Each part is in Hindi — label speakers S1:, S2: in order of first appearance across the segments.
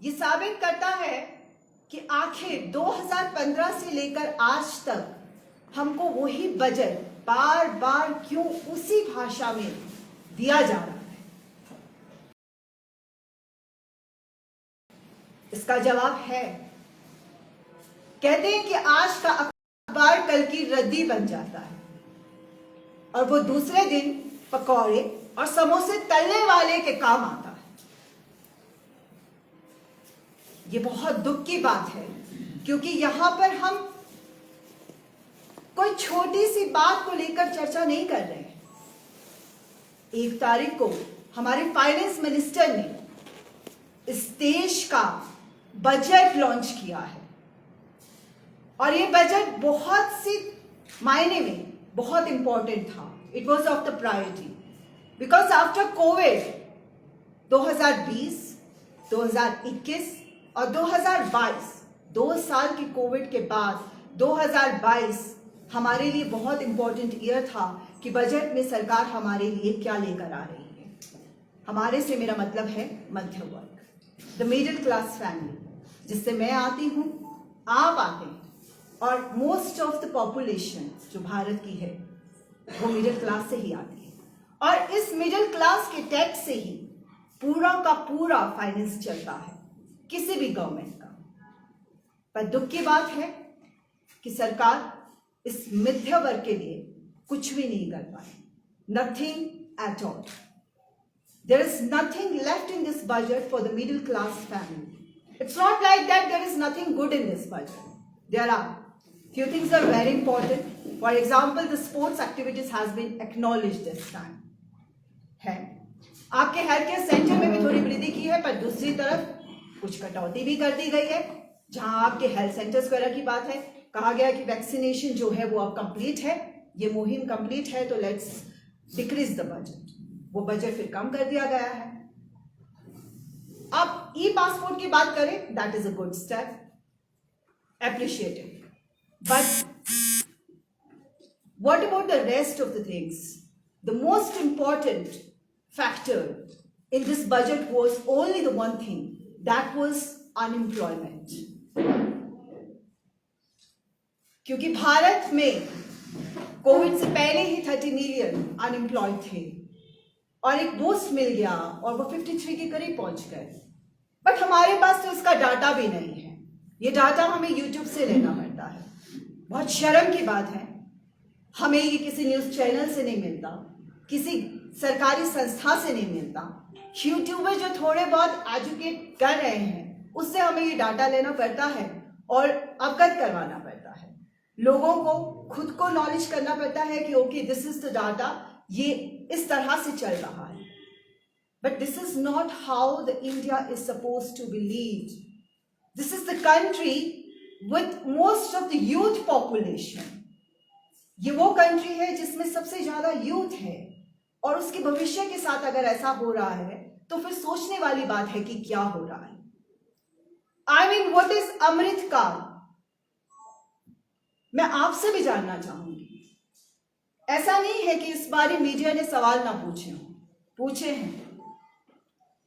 S1: ये साबित करता है कि आखिर 2015 से लेकर आज तक हमको वही बजट बार बार क्यों उसी भाषा में दिया जा रहा है। इसका जवाब है, कहते हैं कि आज का अखबार कल की रद्दी बन जाता है और वो दूसरे दिन पकौड़े और समोसे तलने वाले के काम आता है। ये बहुत दुख की बात है, क्योंकि यहां पर हम कोई छोटी सी बात को लेकर चर्चा नहीं कर रहे हैं। 1 तारीख को हमारे फाइनेंस मिनिस्टर ने इस देश का बजट लॉन्च किया है और ये बजट बहुत सी मायने में बहुत इंपॉर्टेंट था। It was of the priority because after Covid 2020, 2021 और 2022, 2 साल की कोविड के बाद 2022 हमारे लिए बहुत इंपॉर्टेंट ईयर था कि बजट में सरकार हमारे लिए क्या लेकर आ रही है। हमारे से मेरा मतलब है मध्य वर्ग, द मिडिल क्लास फैमिली, जिससे मैं आती हूं, आप आते हैं और मोस्ट ऑफ द पॉपुलेशन जो भारत की है वो मिडिल क्लास से ही आती है और इस मिडिल क्लास के टैक्स से ही पूरा का पूरा फाइनेंस चलता है किसी भी गवर्नमेंट का। पर दुख की बात है कि सरकार इस मध्य वर्ग के लिए कुछ भी नहीं कर पाई। Nothing at all. There is nothing left in this budget for the middle class family. It's not like that there is nothing good in this budget. There are few things are very important. For example, the sports activities has been acknowledged this time. है आपके हेल्थ केयर सेंटर में भी थोड़ी वृद्धि की है, पर दूसरी तरफ कुछ कटौती भी कर दी गई है। जहां आपके हेल्थ सेंटर्स वगैरह की बात है, कहा गया कि वैक्सीनेशन जो है वो अब कंप्लीट है, ये मुहिम कंप्लीट है, तो लेट्स डिक्रीज द बजट। वो बजट फिर कम कर दिया गया है। अब ई पासपोर्ट की बात करें, that is a good step, appreciated. But what about the rest of the things? The most important factor in this budget was only the one thing, that was unemployment. क्योंकि भारत में कोविड से पहले ही 30 मिलियन अनएम्प्लॉयड थे और एक बूस्ट मिल गया और वो 53 के करीब पहुंच गए। बट हमारे पास तो इसका डाटा भी नहीं है। ये डाटा हमें YouTube से लेना पड़ता है। बहुत शर्म की बात है, हमें ये किसी न्यूज़ चैनल से नहीं मिलता, किसी सरकारी संस्था से नहीं मिलता। यूट्यूबर जो थोड़े बहुत एजुकेट कर रहे हैं, उससे हमें ये डाटा लेना पड़ता है और अवगत करवाना पड़ता है। लोगों को खुद को नॉलेज करना पड़ता है कि okay, this is the data, ये इस तरह से चल रहा है। But this is not how the India is suppose to be lead. This is the country with most of the youth population. ये वो कंट्री है जिसमें सबसे ज्यादा यूथ है और उसके भविष्य के साथ अगर ऐसा हो रहा है तो फिर सोचने वाली बात है कि क्या हो रहा है। I mean, what is अमृत काल? मैं आपसे भी जानना चाहूंगी। ऐसा नहीं है कि इस बार मीडिया ने सवाल ना पूछे हैं,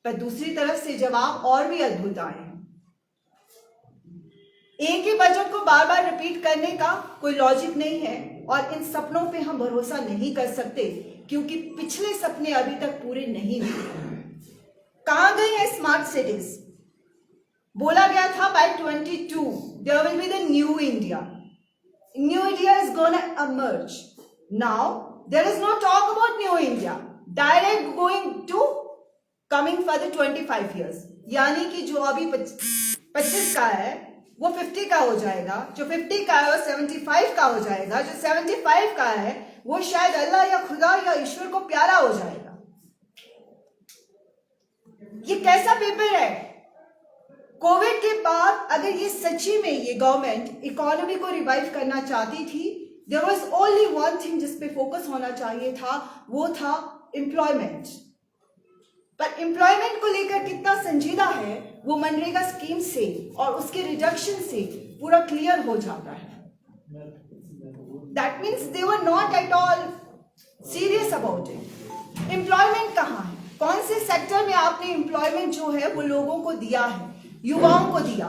S1: पर दूसरी तरफ से जवाब और भी अद्भुत आए हैं। एक ही बजट को बार बार रिपीट करने का कोई लॉजिक नहीं है और इन सपनों पे हम भरोसा नहीं कर सकते, क्योंकि पिछले सपने अभी तक पूरे नहीं हुए। कहां गई है स्मार्ट सिटीज? बोला गया था by 22 there will be the new India. New India is gonna emerge. Now there is no talk about new India. Direct going to coming for the 25 years. यानी कि जो अभी 25 का है वो 50 का हो जाएगा, जो 50 का है वो 75 का हो जाएगा, जो 75 का है वो शायद अल्लाह या खुदा या ईश्वर को प्यारा हो जाएगा। ये कैसा पेपर है? कोविड के बाद अगर ये सच्ची में ये गवर्नमेंट इकोनॉमी को रिवाइव करना चाहती थी, there was only one thing जिस पे फोकस होना चाहिए था, वो था एम्प्लॉयमेंट। पर एम्प्लॉयमेंट को लेकर कितना संजीदा है वो मनरेगा स्कीम से और उसके रिडक्शन से पूरा क्लियर हो जाता है। That means they were not at all serious about it. Employment कहाँ है? कौन से सेक्टर में आपने एम्प्लॉयमेंट जो है वो लोगों को दिया है? युवाओं को दिया।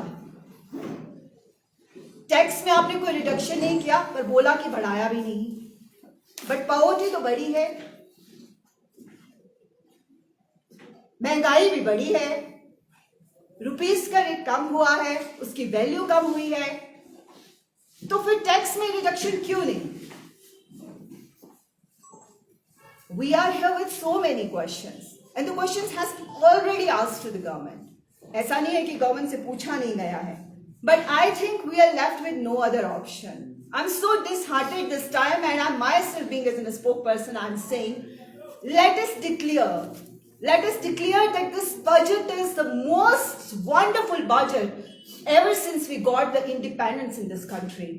S1: टैक्स में आपने कोई रिडक्शन नहीं किया, पर बोला कि बढ़ाया भी नहीं। बट पॉवर्टी तो बढ़ी है, महंगाई भी बढ़ी है, रुपीस का रेट कम हुआ है, उसकी वैल्यू कम हुई है, तो फिर टैक्स में रिडक्शन क्यों नहीं? We are here with so many questions and the questions has already asked to the government. ऐसा नहीं है कि गवर्नमेंट से पूछा नहीं गया है, but I think we are left with no other option. I'm so disheartened this time, and I'm myself being as a spokesperson, I'm saying, let us declare that this budget is the most wonderful budget ever since we got the independence in this country.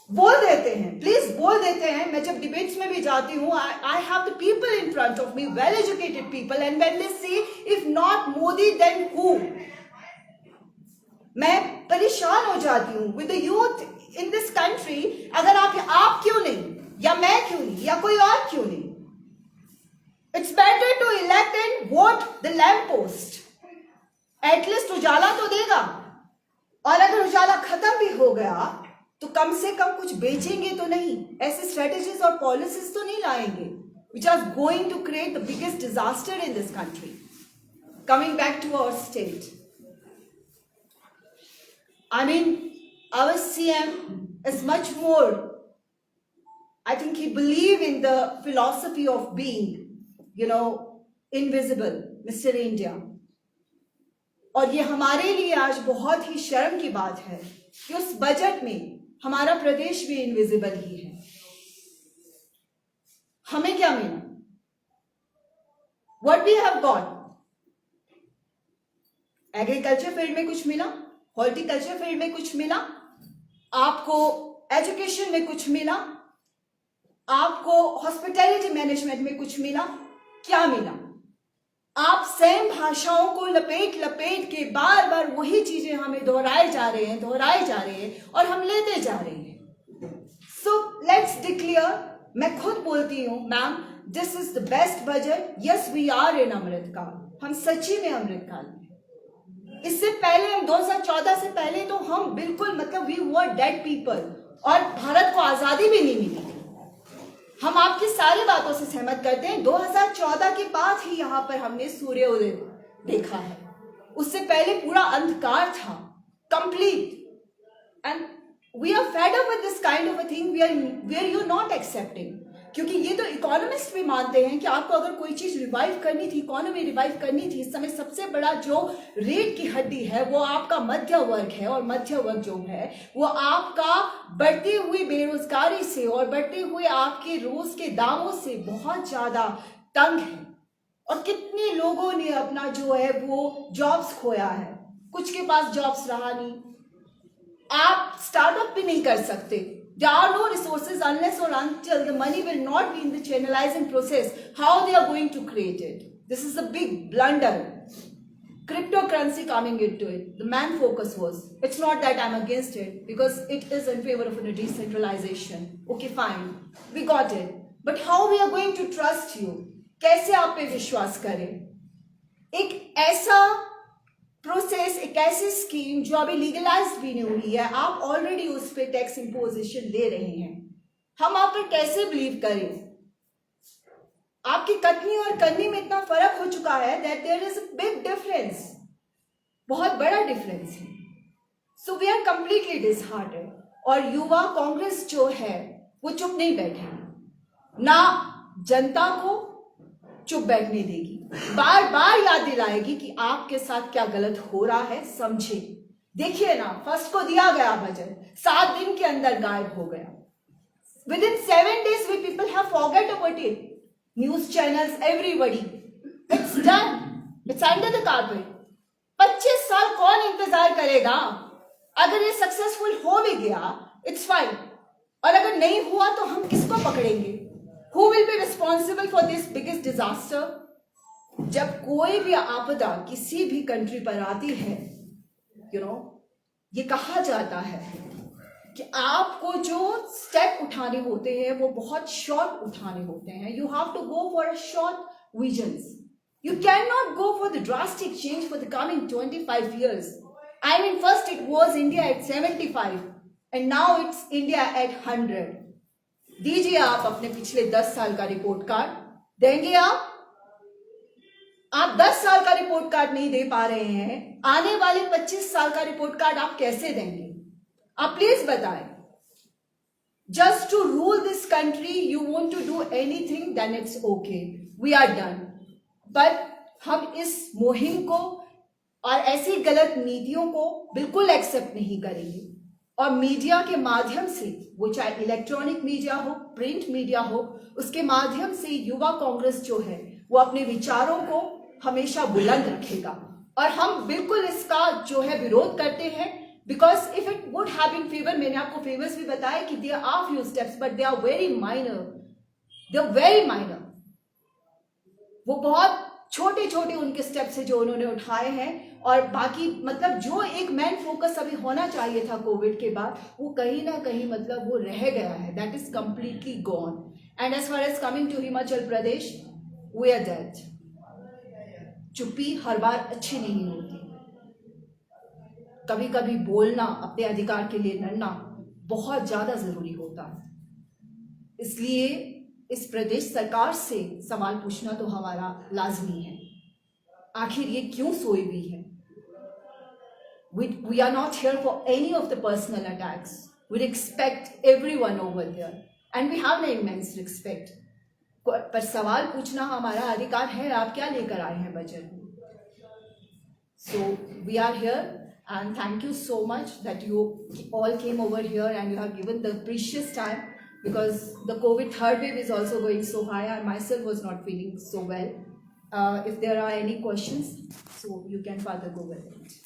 S1: बोल देते हैं, प्लीज बोल देते हैं। मैं जब डिबेट्स में भी जाती हूँ, I have the people in front of me, well educated people, and when they say if not Modi then who, मैं परेशान हो जाती हूँ with the youth in this country. अगर आप क्यों नहीं, या मैं क्यों नहीं, या कोई और क्यों नहीं? It's better to elect and vote the lamp post. At least उजाला तो देगा, और अगर उजाला खत्म भी हो गया तो कम से कम कुछ बेचेंगे तो नहीं, ऐसे स्ट्रेटेजीज और पॉलिसीज तो नहीं लाएंगे which are going to create the biggest disaster in this country. Coming back to our state, I mean, our CM is much more, I think he believes in the philosophy of being, invisible, Mr. India. और ये हमारे लिए आज बहुत ही शर्म की बात है कि उस बजट में हमारा प्रदेश भी इनविजिबल ही है। हमें क्या मिला? What we have got? Agriculture field में कुछ मिला, हॉर्टिकल्चर फील्ड में कुछ मिला, आपको एजुकेशन में कुछ मिला, आपको हॉस्पिटैलिटी मैनेजमेंट में कुछ मिला। क्या मिला? आप सेम भाषाओं को लपेट के बार बार वही चीजें हमें दोहराए जा रहे हैं और हम लेते जा रहे हैं। सो लेट्स डिक्लेयर, मैं खुद बोलती हूं ma'am, this is the best budget. Yes, we are in Amrit Kaal, हम सच्ची में अमृतकाल में। इससे पहले हम 2014 से पहले तो हम बिल्कुल वी वर डेड पीपल, और भारत को आजादी भी नहीं मिली। हम आपकी सारी बातों से सहमत करते हैं। 2014 के बाद ही यहाँ पर हमने सूर्योदय देखा है, उससे पहले पूरा अंधकार था, complete. And we are fed up with this kind of a thing where you not accepting, क्योंकि ये तो इकोनॉमिस्ट भी मानते हैं कि आपको अगर कोई चीज रिवाइव करनी थी, इकोनॉमी रिवाइव करनी थी, इस समय सबसे बड़ा जो रेट की हड्डी है वो आपका मध्य वर्ग है, और मध्य वर्ग जो है वो आपका बढ़ती हुई बेरोजगारी से और बढ़ते हुए आपके रोज के दामों से बहुत ज्यादा तंग है। और कितने लोगों ने अपना जो है वो जॉब्स खोया है, कुछ के पास जॉब्स रहा नहीं, आप स्टार्टअप भी नहीं कर सकते। There are no resources unless or until the money will not be in the channelizing process. How they are going to create it? This is a big blunder. Cryptocurrency coming into it. The main focus was, it's not that I'm against it, because it is in favor of a decentralization. Okay, fine. We got it. But how we are going to trust you? कैसे आप पे विश्वास करें? एक ऐसा प्रोसेस, एक ऐसी स्कीम जो अभी लीगलाइज भी नहीं हुई है, आप ऑलरेडी उस पर टैक्स इंपोजिशन ले रहे हैं, हम आप पर कैसे बिलीव करें? आपकी कथनी और करनी में इतना फर्क हो चुका है that there is a big difference, बहुत बड़ा डिफरेंस है। So we are completely disheartened, और युवा कांग्रेस जो है वो चुप नहीं बैठेगी, ना जनता को चुप बैठने देगी, बार बार याद दिलाएगी कि आपके साथ क्या गलत हो रहा है, समझे। देखिए ना, फर्स्ट को दिया गया बजट 7 दिन के अंदर गायब हो गया। Within 7 days we people have forget about it. News channels, everybody, it's done, it's under the carpet. 25 साल कौन इंतजार करेगा? अगर ये सक्सेसफुल हो भी गया, it's fine, और अगर नहीं हुआ तो हम किसको पकड़ेंगे? Who will be responsible for this biggest disaster? जब कोई भी आपदा किसी भी कंट्री पर आती है, ये कहा जाता है कि आपको जो स्टेप उठाने होते हैं वो बहुत शॉर्ट उठाने होते हैं। You have to go for a short visions, You cannot go for the drastic change for the coming 25 years. I mean, first it was India at 75 and now it's India at 100. दीजिए आप अपने पिछले 10 साल का रिपोर्ट कार्ड, देंगे आप 10 साल का रिपोर्ट कार्ड नहीं दे पा रहे हैं, आने वाले 25 साल का रिपोर्ट कार्ड आप कैसे देंगे? आप प्लीज बताएं. Just to rule this country, you want to do anything, then it's okay. We are done. But हम इस मुहिम को और ऐसी गलत नीतियों को बिल्कुल एक्सेप्ट नहीं करेंगे. और मीडिया के माध्यम से, वो चाहे इलेक्ट्रॉनिक मीडिया हो, प्रिंट मीडिया हो, उसके माध्यम से युवा कांग्रेस जो है वो अपने विचारों को हमेशा बुलंद रखेगा. और हम बिल्कुल इसका जो है विरोध करते हैं. Because if it would have been favor, मैंने आपको फेवर्स भी बताया कि there are few steps, but they are very minor. They are very minor. वो बहुत छोटे छोटे उनके स्टेप्स है जो उन्होंने उठाए हैं. और बाकी मतलब जो एक मेन फोकस अभी होना चाहिए था कोविड के बाद, वो कहीं ना कहीं मतलब वो रह गया है. That is completely gone. And as far as coming to Himachal Pradesh, we are dead. चुप्पी हर बार अच्छी नहीं होती. कभी कभी बोलना, अपने अधिकार के लिए लड़ना बहुत ज्यादा जरूरी होता है. इसलिए इस प्रदेश सरकार से सवाल पूछना तो हमारा लाजमी है. आखिर ये क्यों सोई हुई है? We are not here for any of the personal attacks. We respect everyone over there and we have an immense respect. पर सवाल पूछना हमारा अधिकार है. आप क्या लेकर आए हैं बजट में? So we are here and thank you so much that you all came over here and you have given the precious time, because the COVID third wave is also going so high. I myself was not feeling so well. If there are any questions, so you can further go with it.